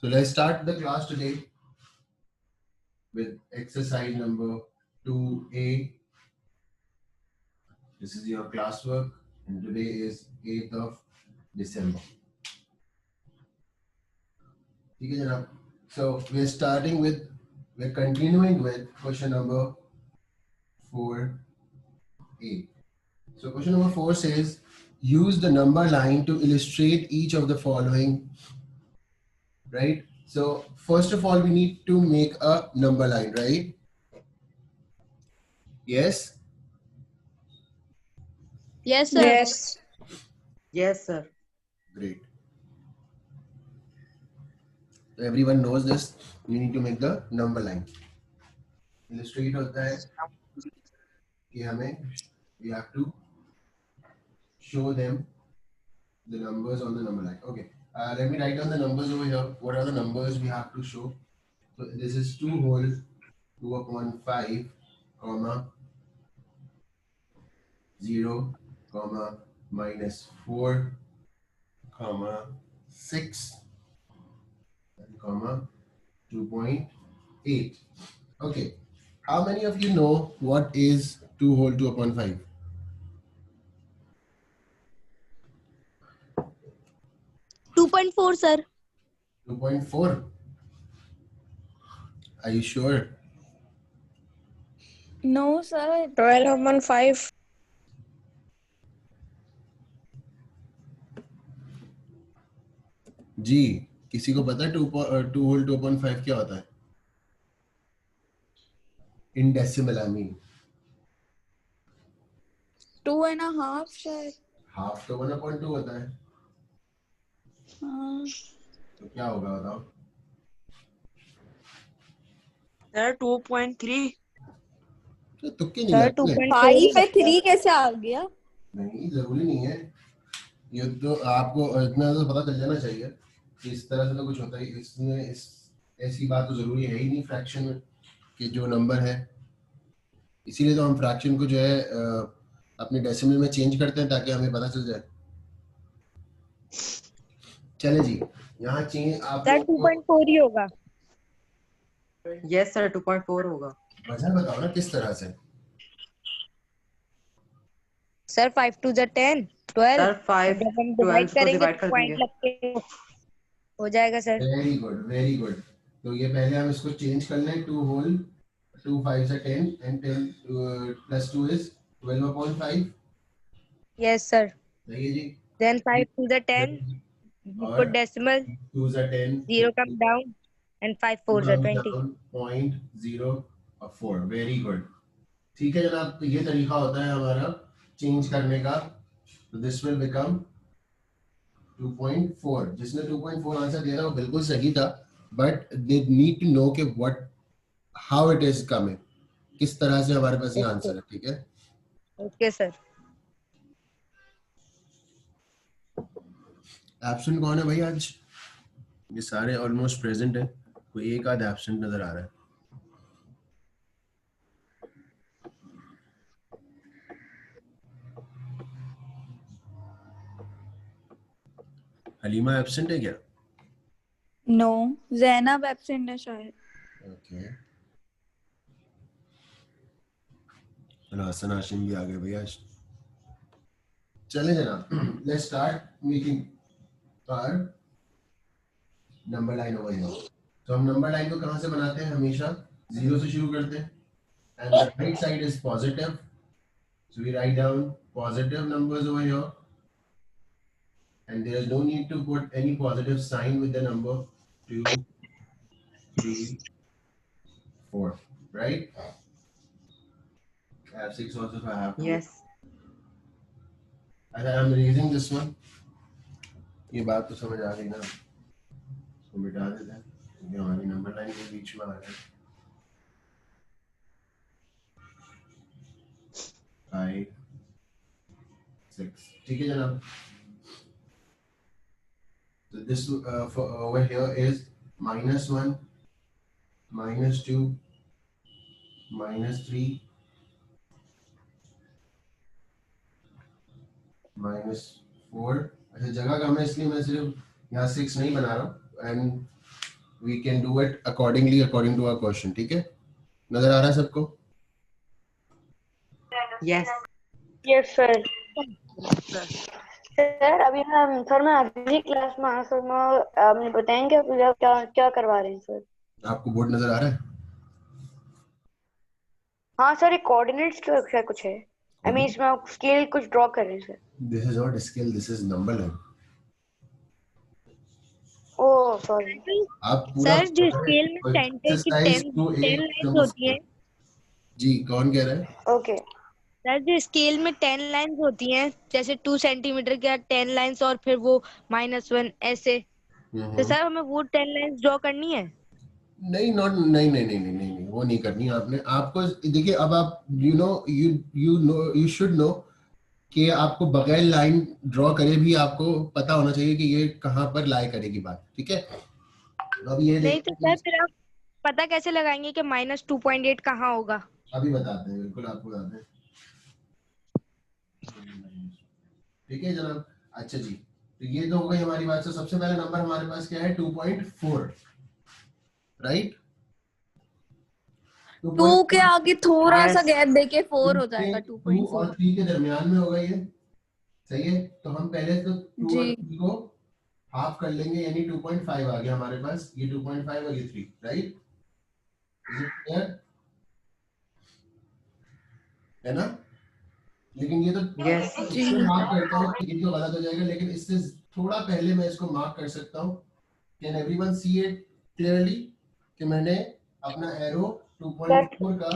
So let's start the class today with exercise number 2A. This is your classwork, and today is 8th of December. Okay, Janab. So we're continuing with question number 4A. So question number 4 says, use the number line to illustrate each of the following, right? So first of all, we need to make a number line, right? Yes? Yes, sir. Yes. Yes, sir. Great. So everyone knows this. You need to make the number line. Illustrate होता है कि हमें we have to show them the numbers on the number line. Okay. Let me write down the numbers over here. What are the numbers we have to show? So this is 2 whole 2 upon 5, comma 0, comma minus 4, comma 6, and comma 2.8. Okay. How many of you know what is 2 whole 2 upon 5? $2.4, sir. 2.4. Are you sure? No, sir. 12/5. जी, किसी को पता है 2 whole 2 upon 5 क्या होता है? In decimal, I mean. 2.5 शायद. Half तो 1/2 होता है. हाँ. तो क्या होगा बताओ? Sir, 2.3. तो तुक्के नहीं सर लगते. 2.5 पे 3 कैसे आ गया? नहीं, जरूरी नहीं है. ये तो आपको इतना तो पता चल जाना चाहिए कि इस तरह से तो कुछ होता है. इसमें ऐसी बात तो जरूरी है ही नहीं फ्रैक्शन में कि जो नंबर है. इसीलिए तो हम फ्रैक्शन को जो है अपने डेसिमल में चेंज करते हैं ताकि हमें पता चल जाए. चले जी, यहाँ चेंज आप सर 2.4 ही होगा. Yes, sir. 2.4 होगा. वजह बताओ ना किस तरह से. सर 5 2 10 12. Sir, 5 जब हम 12 डिवाइड को करेंगे divide कर पॉइंट देंगे. लग के हो जाएगा sir. Very good, very good. तो ये पहले हम इसको चेंज कर लें. 2 whole 2 5 से 10 and 10 plus 2 is 12/5. Yes sir. सही है जी. देन 5 2 10 और put decimal 2 से 10 0 come down and 5 4 20. 0.04. Very good. ठीक है जनाब. तो ये तरीका होता है हमारा चेंज करने का. तो दिस विल बिकम 2.4. जिसने 2.4 आंसर दिया था वो बिल्कुल सही था, but they need to know कि what how it is coming, किस तरह से हमारे पास ये आंसर है. ठीक है. Okay sir. एब्सेंट कौन है भाई आज? ये सारे ऑलमोस्ट प्रेजेंट है. कोई एक आध एब्सेंट नजर आ रहा है. हलीमा एब्सेंट है क्या? नो. जैनब एब्सेंट है शायद. ओके. चलो हसन हाशिम भी आ गए भैया. चले जनाब. Let's start making our number line over here. तो हम नंबर लाइन को कहां से बनाते हैं? हमेशा 0 से शुरू करते हैं. And the right side is positive, so we write down positive numbers over here. And there is no need to put any positive sign with the number 2, 3, 4, right? I have 6 also, so I have to. Yes. And I am erasing this one. ये बात तो समझ आ गई ना. इसको मिटा देते हैं क्योंकि हमारी नंबर लाइन के बीच में आ गया. 5, 6. ठीक है जनाब. So this for over here is -1, -2, -3, -4. अच्छा जगह कम है इसलिए मैं सिर्फ यहाँ 6 नहीं बना रहा हूँ. And we can do it accordingly according to our question. ठीक है, नजर आ रहा है सबको? Yes. Yes sir. सर अभी मैं अगली क्लास में सर मैं आपने बताएंगे क्या क्या क्या करवा रहे हैं सर? आपको बोर्ड नजर आ रहा है? हाँ सर, एक कोऑर्डिनेट्स का कुछ है। आई मीन इसमें आप स्केल कुछ ड्रॉ कर रहे हैं sir. This is not scale, this is number line. Oh sorry. आप पूरा सर जो स्केल में सेंटर की exercise 10 to 8 लाइंस होती हैं, जी कौन कह रहा है? ओके सर जो स्केल में 10 लाइंस होती हैं, जैसे 2 सेंटीमीटर के 10 लाइंस और फिर वो -1 ऐसे, तो सर हमें वो 10 लाइंस ड्रॉ करनी है? नहीं नहीं वो नहीं करनी आपने। आपको देखिए, अब आप यू शुड नो कि आपको बगैर लाइन ड्रॉ करे भी आपको पता होना चाहिए कि ये कहाँ पर लाई करेगी बात, ठीक है? अब ये नहीं तो देखिए, सर फिर आप पता कैसे लगाएंगे कि -2.8 कहाँ होगा? अभी बताते हैं, बिल्कुल आपको बताते हैं, ठीक है जनाब। अच्छा जी, तो ये तो हो गई हमारी बात। से सबसे पहले नंबर हमारे पास क्या है? 2.4, राइट? 2 के आगे थोड़ा सा Yes. गैप देके 4 हो जाएगा। 2 2.4 और 3 के दरमियान में होगा ये, सही है? तो हम पहले तो 2 जी। और 3 को हाफ कर लेंगे, यानी 2.5 आ गया हमारे पास। ये 2.5 और ये 3, राइट? Is it clear? है ना? लेकिन ये तो Yes. इसको मार्क करता हूँ, ये तो गलत हो जाएगा, लेकिन इससे थोड़ा पहले मैं इसको मार्क कर सकता हूँ। Can everyone see it clearly कि मैंने अपना एरो 2.4 का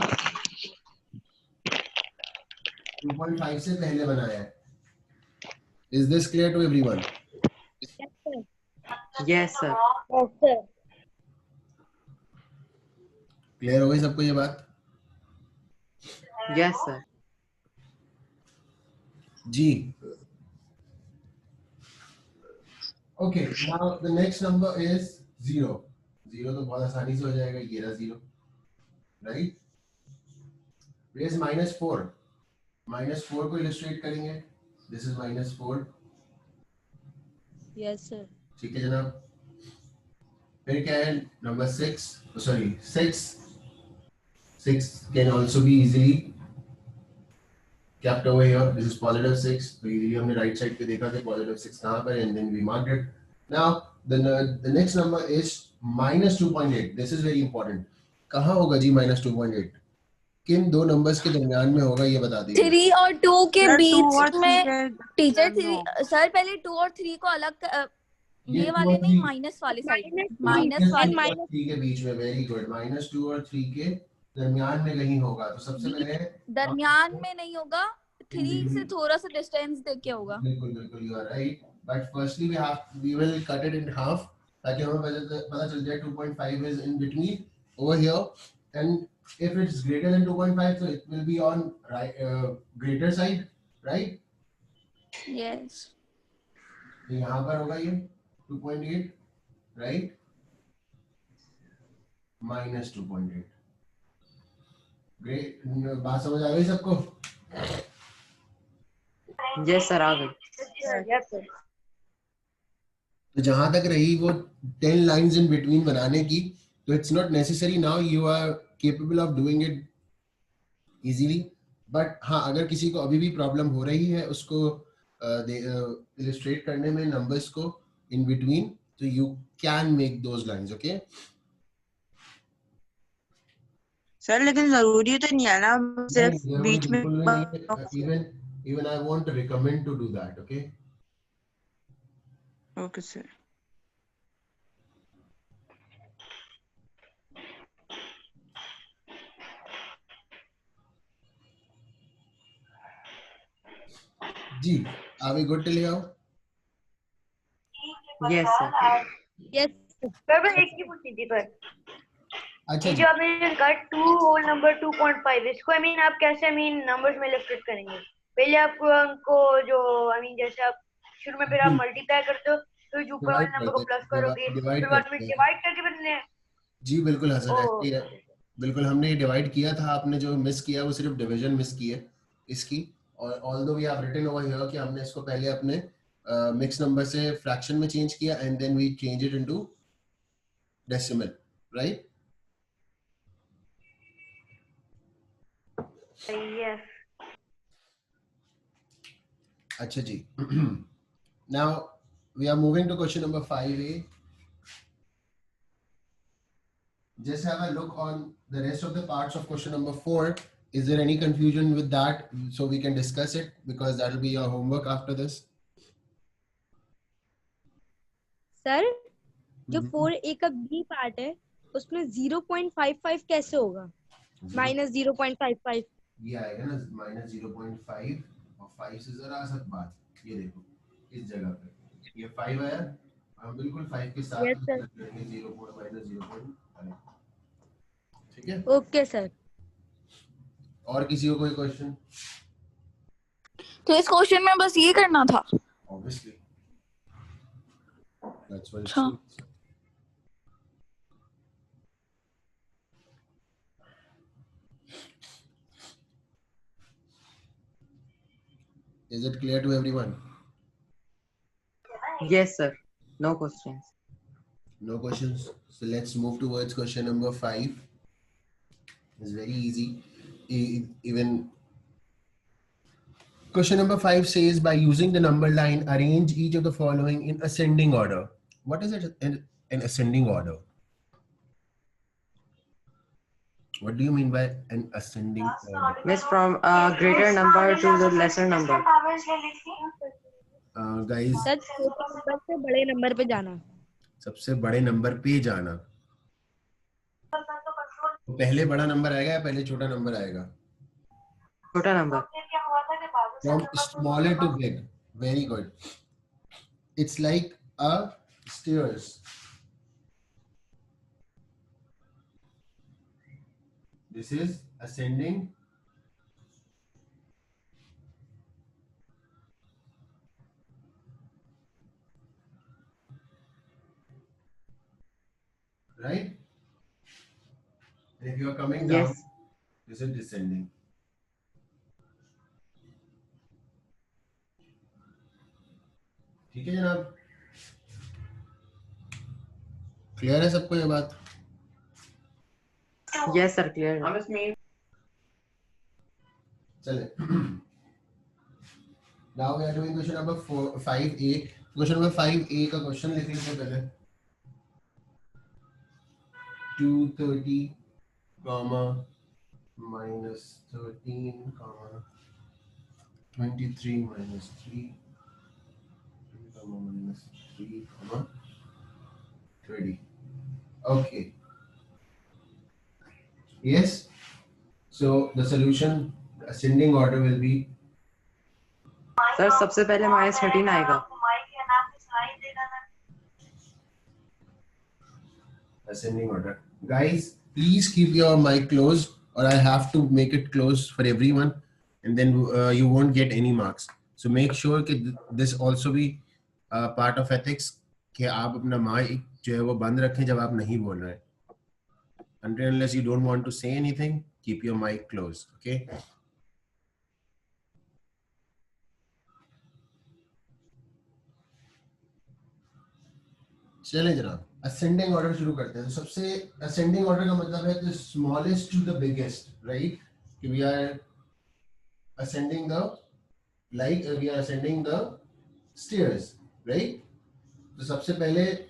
2.5 से पहले बनाया है। Is this clear to everyone? Yes, sir. Yes sir. Clear हो गई सबको ये बात? Yes, sir. जी। Okay, now the next number is 0। 0 तो बहुत आसानी से हो जाएगा, ये रहा 0, राइट? इज -4। -4 को इलस्ट्रेट करेंगे। This is -4, yes sir. ठीक है जनाब। फिर क्या है? Number 6, sorry 6 can also be easily kept over here. This is +6, तो easily हमने राइट साइड पे देखा कि +6 कहाँ पर है, and then we marked it. Now the next number is -2.8. This is very important. कहाँ होगा जी -2.8? किन दो नंबर्स के दरमियान में होगा, ये बता दीजिए। 3 और 2 के Sir, 2 बीच और 3 में के टीचर दरमियान 3 सर पहले 2 और 3 को अलग ये ये 2 वाले और नहीं, 3 माइनस वाले साइड में, -2 माइनस वाले और 3 के बीच में, वेरी गुड। -2 और 3 के दरमियान में कहीं होगा। तो सबसे पहले दरमियान में नहीं होगा, 3 से बिल्कुल थोड़ा सा डिस्टेंस देके होगा। बिल्कुल you are right, but firstly we will cut it in half ताकि हमें पता चल जाए 2.5 is in between over here, and if it's greater than 2.5 so it will be on greater side, right? Yes तो यहाँ पर होगा ये 2.8, right? -2.8। ग्रेट, बात समझ आ गई सबको? Yes, sir, आ गई। Yes sir. तो जहां तक रही वो 10 लाइंस इन बिटवीन बनाने की, तो it's not necessary, now you are capable of doing it easily. But हाँ, अगर किसी को अभी भी प्रॉब्लम हो रही है उसको इलस्ट्रेट करने में नंबर्स को इन बिटवीन, तो you can make those lines, okay? Sir लेकिन जरूरी तो नहीं है ना सिर्फ बीच में। even I want to recommend to do that, okay? Okay sir. जी, are we good till here? Yes sir. Yes sir मैं एक ही पूछनी थी पर अच्छा ये जी, जो आपने कहा 2 होल नंबर 2.5, इसको आई मीन आप कैसे आई मीन नंबर्स में इलस्ट्रेट करेंगे? पहले आपको उनको जो आई मीन जैसे आप शुरू में फिर आप मल्टीप्लाई करते हो तो जो ऊपर वाले डिवाइड नंबर को करते प्लस करोगे, डिवाइड फिर बाद में करते हैं। डिवाइड करके बदलने हैं। जी बिल्कुल हसन, ऐसे ही है। ओह बिल्कुल हमने ये डिवाइड किया था, आपने जो मिस किया वो सिर्फ डिवीजन मिस की है इसकी। और although we have written over here कि हमने इसको पहले अपने मिक्स नंबर से फ्रैक्शन में चेंज किया, and then we change it into decimal, right? Yes. Acha ji. Now we are moving to question number 5A. Just have a look on the rest of the parts of question number 4. Is there any confusion with that? So we can discuss it because that will be your homework after this. Sir जो 4A का B part है उसमें 0.55 कैसे होगा? Minus 0.55 ये आएगा ना minus 0.5 और 5 से जरा सा बात, ये देखो इस जगह पे ये 5 आया, हम बिल्कुल 5 के साथ Yes, sir. 0 माइनस 0.5. ठीक है, ओके सर. और किसी को कोई क्वेश्चन? तो इस क्वेश्चन में बस ये करना था. Obviously. That's what it अच्छा. says. Is it clear to everyone? Yes, sir. No questions. No questions. So let's move towards question number 5. It's very easy. Even question number 5 says, by using the number line, arrange each of the following in ascending order. What is it in ascending order? What do you mean by an ascending order? Miss, from a greater number to the lesser number. Guys, sir छोटे number से बड़े number पे जाना. सबसे बड़े number पे जाना. तो पहले बड़ा नंबर आएगा या पहले छोटा नंबर आएगा? छोटा number. From smaller to big. Very good. It's like a stairs. This is ascending. Right? And if you are coming down, Yes. this is descending. ठीक है जनाब, क्लियर है सबको ये बात? Yes, sir. Clear. चले. Now we are doing question number 5A. Question number 5A का question लिख लेते पहले. 230 comma minus 13 comma 23 minus 3 comma minus 3 comma 30. Okay. Yes. So the solution, ascending order will be Sir, सबसे पहले -13 आएगा. ascending order. Guys, please keep your mic closed, or I have to make it closed for everyone, and then you won't get any marks. So make sure that this also be part of ethics कि आप अपना mic जो है वो बंद रखें जब आप नहीं बोल रहे हैं. Until unless you don't want to say anything, keep your mic closed. Okay. चले जनाब, ascending order शुरू करते हैं. तो सबसे ascending order का मतलब है the smallest to the biggest, right? कि we are ascending the, like we are ascending the stairs, right? तो सबसे पहले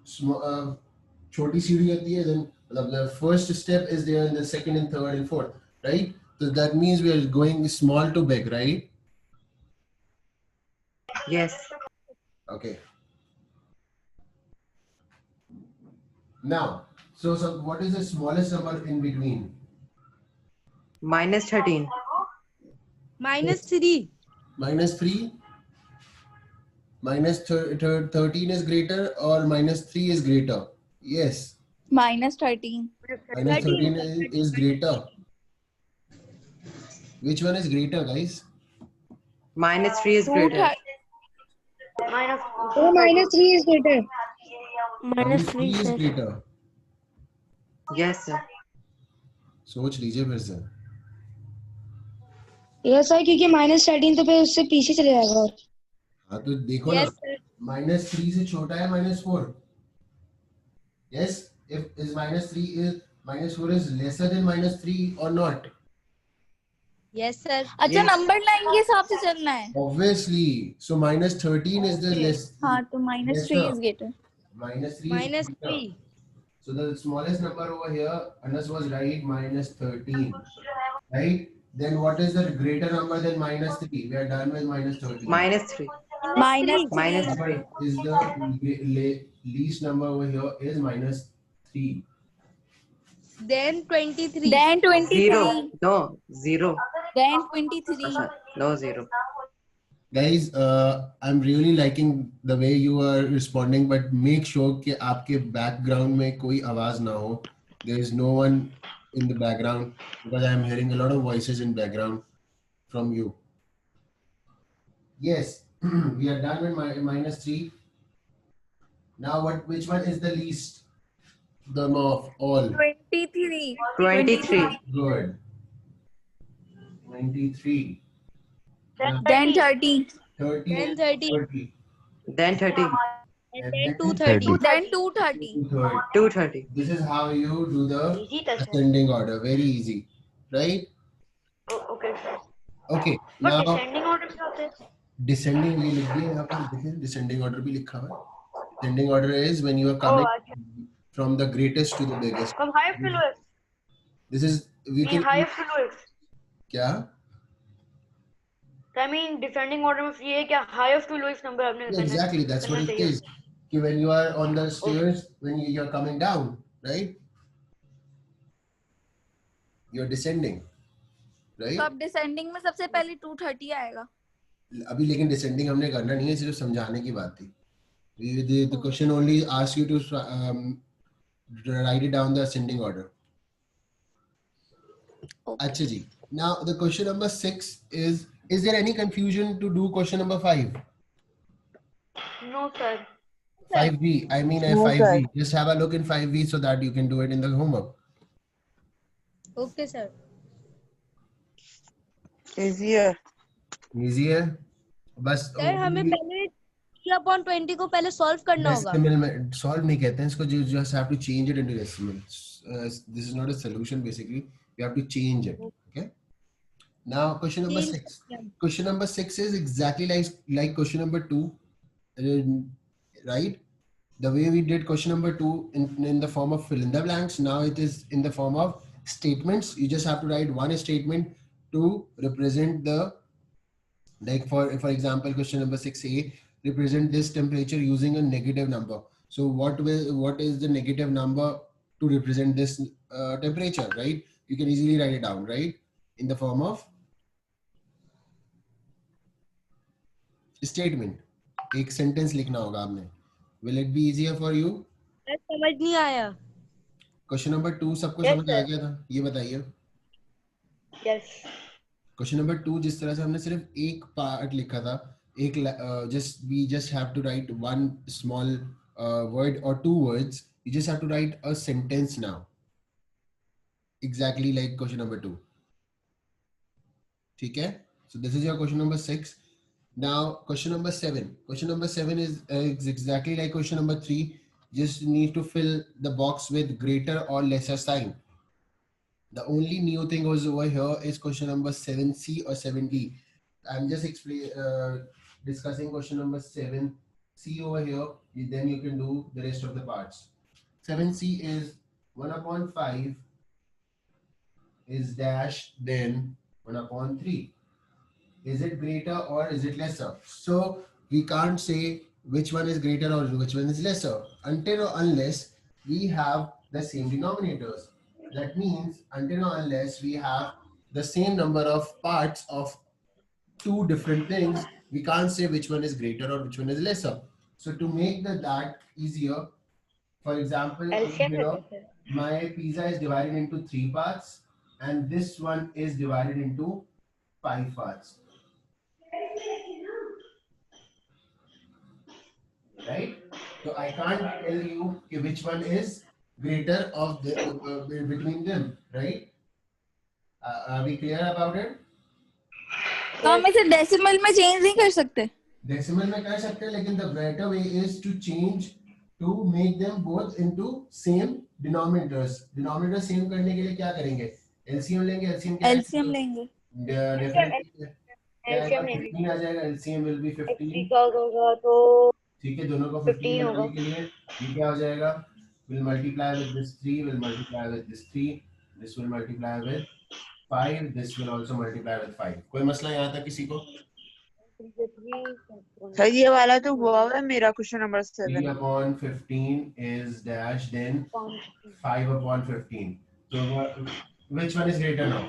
छोटी सीढ़ी होती है, then मतलब the first step is there, and the second and third and fourth, right? So that means we are going small to big, right? Yes. Okay. Now, so what is the smallest number in between? -13. -3. -3. -13 is greater or -3 is greater? Yes. -13. -13 is greater. Which one is greater, guys? -3 is greater. -3 is greater. -3 is greater. Yes, sir. सोच लीजिए फिर से. Yes sir, क्योंकि -13 तो फिर उससे पीछे चले जाएगा. और हाँ तो देखो Yes, ना, sir. -3 से छोटा है -4. Yes, if is -4 is lesser than -3 or not? Yes sir. अच्छा Yes. नंबर लाइन के हिसाब से चलना है. Obviously. So -13 is the हाँ तो -3 lesser. is greater. -3 is -3. greater. So the smallest number over here, Anas was right, -13. Right? Then what is the greater number than -3? We are done with -13. -3. -3. -3. Is the least number over here is -3. Then 23. Then 23. 0. No. 0. Then 23. No 0. Guys, I'm really liking the way you are responding, but make sure कि आपके background में कोई आवाज ना हो. There is no one in the background because I am hearing a lot of voices in background from you. Yes, we are done with -3. Now, which one is the least number of all? 23. 23. Good. 23. Then 30. 30. Then 30. 30. Then 30. And then 230. Then 230. 230. 230. This is how you do the Easy था sir. ascending order. Very easy, right? Oh, okay sir. Okay. But Now descending order क्या होता है? descending भी लिख दिया यहाँ पर. देखिए descending order भी लिखा हुआ है. Descending order is when you are Oh, coming अच्छा. from the greatest to the biggest. From highest to lowest. This is we Mean can. highest to lowest. क्या? So I mean descending order में ये है क्या highest to lowest number आपने Yeah, exactly. That's what it चाहिए. is. कि when you are on the stairs, when you are coming down, right? You're descending, right? तो अब डिसेंडिंग में सबसे पहले 230 आएगा. अभी लेकिन descending हमने करना नहीं है, सिर्फ समझाने की बात थी. The question only asks you to write it down the ascending order. Okay. अच्छा जी. Now the question number 6 is there any confusion to do question number 5? No sir. 5B. I mean No, 5B. Just have a look in 5B so that you can do it in the homework. Okay sir. Easier. Easy है. बस sir हमें पहले 3/20 को पहले solve करना होगा. decimal में solve नहीं कहते हैं इसको. You just have to change it into decimal. This is not a solution basically. You have to change it. Okay. Now question number 6. Question number 6 is exactly like question number 2, right? The way we did question number 2 in the form of fill in the blanks. Now it is in the form of statements. You just have to write one statement to represent the, like for example, question number 6A, represent this temperature using a negative number. So what is the negative number to represent this temperature, right? You can easily write it down, right? In the form of statement. एक sentence लिखना होगा आपने. Will it be easier for you? Sir समझ नहीं आया. Question number 2 सबको Yes, समझ आ sir. गया था? ये बताइए. Yes. Question number 2 जिस तरह से हमने सिर्फ एक पार्ट लिखा था, एक we just have to write one small word or two words. You just have to write a sentence now. Exactly like question number 2. ठीक है? So this is your question number 6. Now question number 7. Question number 7 is exactly like question number 3. Just need to fill the box with greater or lesser sign. The only new thing was over here is question number 7C or 7D. I'm just discussing question number 7C over here. Then you can do the rest of the parts. 7C is 1/5 is dash then 1/3. Is it greater or is it lesser? So we can't say which one is greater or which one is lesser until or unless we have the same denominators. That means until or unless we have the same number of parts of two different things, we can't say which one is greater or which one is lesser. So to make that easier, for example, LCM here, है sir. my pizza is divided into 3 parts and this one is divided into 5 parts. Right? So I can't tell you which one is greater of the between them, right? Are we clear about it? तो हम इसे decimal में change नहीं कर सकते. Decimal में कर सकते हैं, लेकिन the better way is to change to make them both into same denominators. Denominator same करने के लिए क्या करेंगे? LCM लेंगे. LCM क्या एलसीएम लेंगे. डेफिनेटली क्या आएगा? एलसीएम लेंगे. 15 आ जाएगा. LCM will be 15. 3 का होगा तो ठीक है, दोनों को 15 15 बनाने होगा. के लिए ये क्या हो जाएगा? Will multiply with this 3, will multiply with this 3, this will multiply with 5, this will also multiply with 5. कोई मसला यहाँ तक किसी को? सर ये वाला तो हुआ है मेरा question number 3 7. upon 15 is dash, then 5 upon 15. So which one is greater now?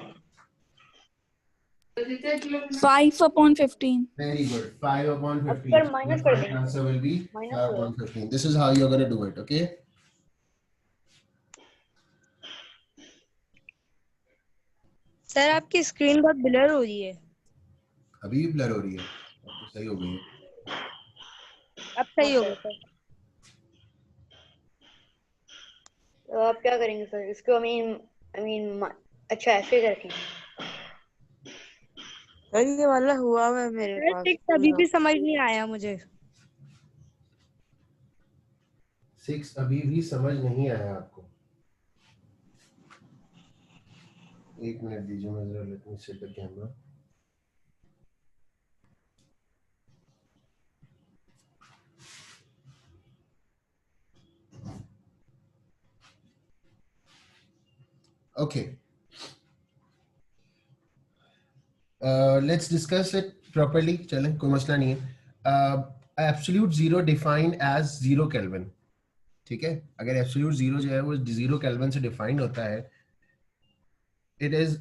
5/15. Very good. 5 upon 15. अब minus The कर correct देंगे. answer will be Minus 5 upon 15. This is how you're going to do it, okay? Sir आपकी screen बहुत blur हो रही है. अभी भी ब्लर हो रही है. अब तो सही हो गई है. अब सही होगा सर. तो आप क्या करेंगे सर इसको? आई मीन अच्छा ऐसे करके. सर ये वाला हुआ है मेरे सर पास. 6 अभी भी समझ नहीं आया मुझे. 6 अभी भी समझ नहीं आया आपको. एक मिनट दीजिए, मैं जरा let me set the camera. Okay. Let's discuss it properly. चलें, कोई मसला नहीं है. Absolute zero defined as 0 Kelvin. ठीक है, अगर absolute zero जो है वो 0 Kelvin से defined होता है, it is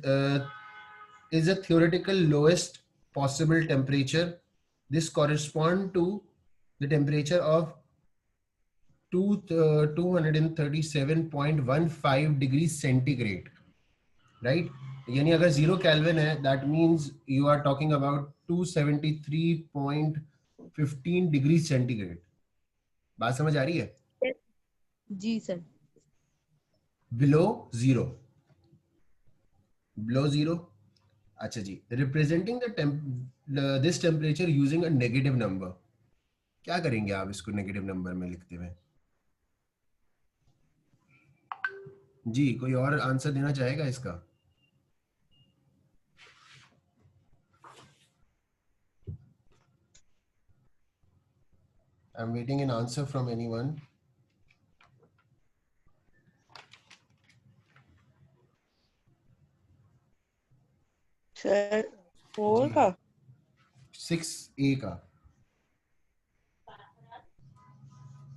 a theoretical lowest possible temperature. This correspond to the temperature of 237.15 degrees centigrade, right? यानी अगर 0 Kelvin है, that means you are talking about 273.15 degrees centigrade. बात समझ आ रही है? जी sir. Below zero. Below zero. अच्छा जी. Representing this temperature using a negative number. क्या करेंगे आप इसको नेगेटिव नंबर में लिखते हुए? जी, कोई और आंसर देना चाहेगा इसका? I'm waiting an answer from anyone. Sir 4 का 6A का.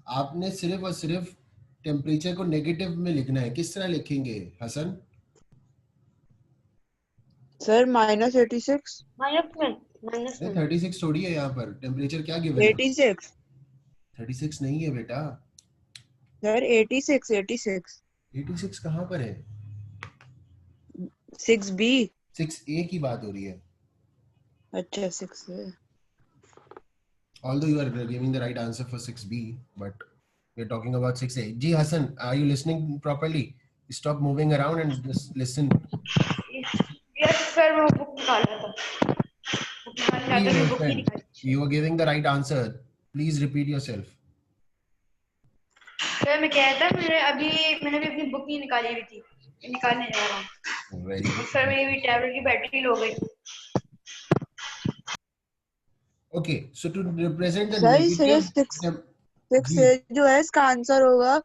आपने सिर्फ और सिर्फ टेम्परेचर को नेगेटिव में लिखना है. किस तरह लिखेंगे हसन? सर -86. माइनस में 36 थोड़ी है यहाँ पर. टेम्परेचर क्या गिवन है? 86. 36 नहीं है बेटा. सर 86. 86 कहाँ पर है? 6B. 6A की बात हो रही है. अच्छा 6 है. Although you are giving the right answer for 6B, but we're talking about 6A. Ji Hassan, are you listening properly? Stop moving around and just listen. Yes sir मैं बुक निकाल रहा था. बुक ही निकाल. You are giving the right answer. Please repeat yourself. Sir मैं कह रहा था मैंने भी अपनी बुक नहीं निकाली हुई थी. निकालने जा रहा हूँ. Very good. सर मेरी भी टैबलेट की बैटरी लो गई. Okay, so to represent the sir negative 6 से जो है इसका आंसर होगा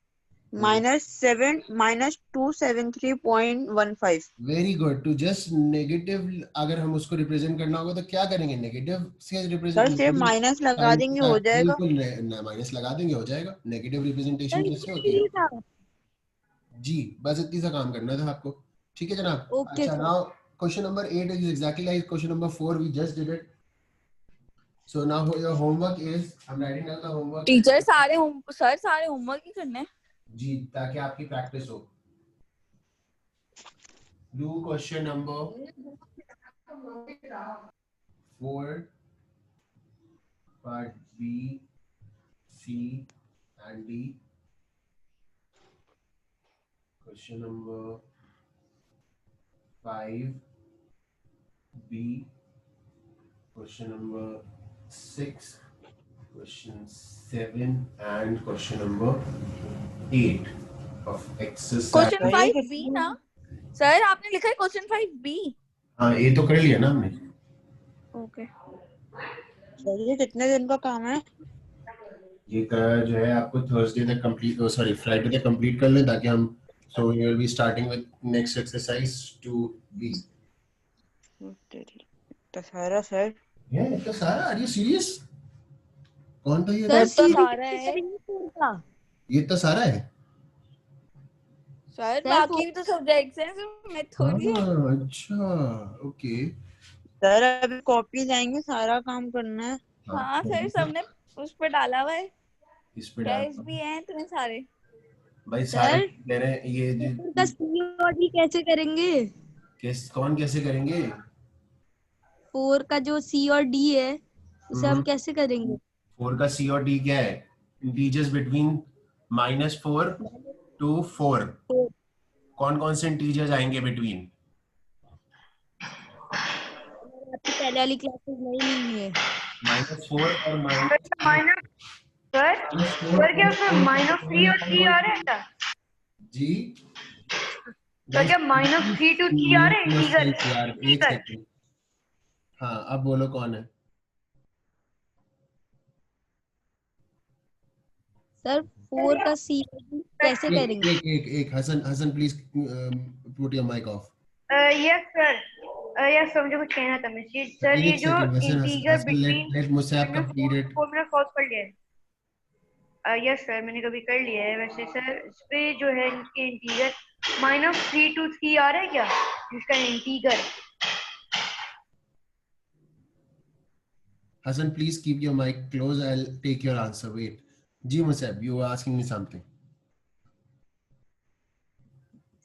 -273.15. Very good. To just negative अगर हम उसको represent करना होगा तो क्या करेंगे? Negative से सर represent. सिर्फ माइनस लगा देंगे हो जाएगा. बिल्कुल माइनस लगा देंगे हो जाएगा. Negative representation कैसे होती है? जी, बस इतनी सा काम करना था आपको. ठीक है जनाब. Okay, अच्छा, now question number 8 is exactly like question number 4. We just did it. So now your homework is, I'm writing down the homework. Teacher सारे होमवर्क ही करने हैं. जी, ताकि आपकी प्रैक्टिस हो. Do question number 4, part B, C, and D. Question number 5, B. Question number 6, Question 7 and question number 8 of exercise. Question 5B ना sir, आपने लिखा है क्वेश्चन 5B. हाँ, ये तो कर लिया ना हमने. ओके. सर ये कितने दिन का काम है? ये जो है आपको थर्सडे तक कंप्लीट, सॉरी फ्राइडे तक कंप्लीट कर लें ताकि हम, so we will be starting with next exercise 2B. तो सारा सर ये इतना सारा, are you serious? कौन था ये? सर तो सारा है. ये इतना सारा है? सर बाकी भी तो सब्जेक्ट्स हैं, मैं थोड़ी. हाँ, अच्छा, ओके. सर अभी कॉपी लाएंगे, सारा काम करना है। हाँ सर, सबने उस पर डाला हुआ है. इस पे टेस्ट भी हैं तुम्हें सारे. भाई सारे ले रहे हैं ये का सी और डी कैसे करेंगे? कौन कैसे करेंगे? 4 का जो सी और डी है उसे हम कैसे करेंगे? 4 का सी और डी क्या है? Integers between -4 to 4. कौन कौन से इंटीजर्स आएंगे बिटवीन? आपकी पहले वाली क्लासेस नहीं ली है. -4 और माइनस सर क्या उसमें -3 और 3 आ रहे हैं क्या? जी सर क्या -3 to 3 आ रहे हैं यार, एक सेकंड. हाँ, अब बोलो कौन है? सर 4 का सी और डी कैसे करेंगे? एक Hasan please put your mic off. Yes sir. Yes sir, मुझे कुछ कहना था मैं. सर ये जो integer between let Musab complete it. 4 मैंने सॉल्व कर लिया है. यस सर, मैंने कभी कर लिया है. वैसे सर इस पे जो है इनके इंटीजर -3 to 3 आ रहा है क्या? इसका integer. Hassan, please keep your mic close. I'll take your answer. Wait. जी Musab, you were asking me something.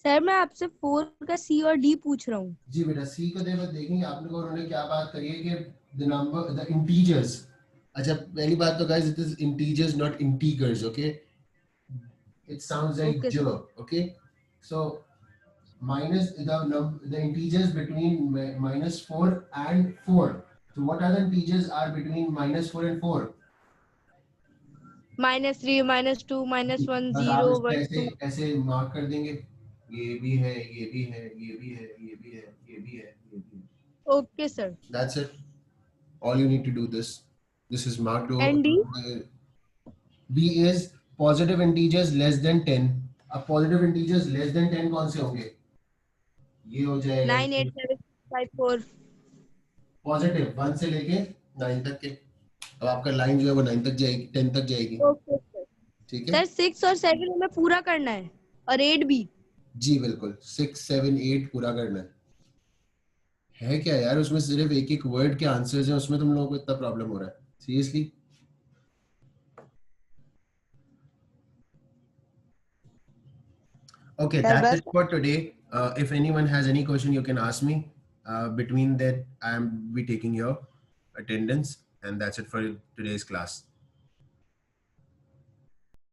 Sir मैं आपसे 4 का सी और डी पूछ रहा हूँ. जी बेटा, सी को देखेंगे आपने को उन्होंने क्या बात करी है कि the integers. अच्छा, पहली बात तो guys, it is integers not integers, okay? It sounds like Okay, joke, okay? So minus the integers between -4 and 4. So what are the integers are between -4 and 4? -3 -2 -1 बस 0 आप 1 इसको 2. ऐसे मार्क कर देंगे. ये भी है, ये भी है, ये भी है, ये भी है, ये भी है, ये भी है. Okay sir. That's it. All you need to do this. This is marked over. And D? B is positive integers less than 10. अब positive integers less than 10 कौन से होंगे? ये हो जाएगा 9 8 7 5 4. पॉजिटिव 1 से लेके 9 तक के. अब आपका लाइन जो है वो 9 तक जाएगी, 10 तक जाएगी. Okay sir. ठीक है सर 6 और 7 हमें पूरा करना है और 8 भी. जी बिल्कुल. 6 7 8 पूरा करना है क्या यार? उसमें सिर्फ एक एक वर्ड के आंसर्स हैं, उसमें तुम लोगों को इतना प्रॉब्लम हो रहा है? Seriously? Okay, that's it for today. If anyone has any question, you can ask me. Between that, I am be taking your attendance, and that's it for today's class.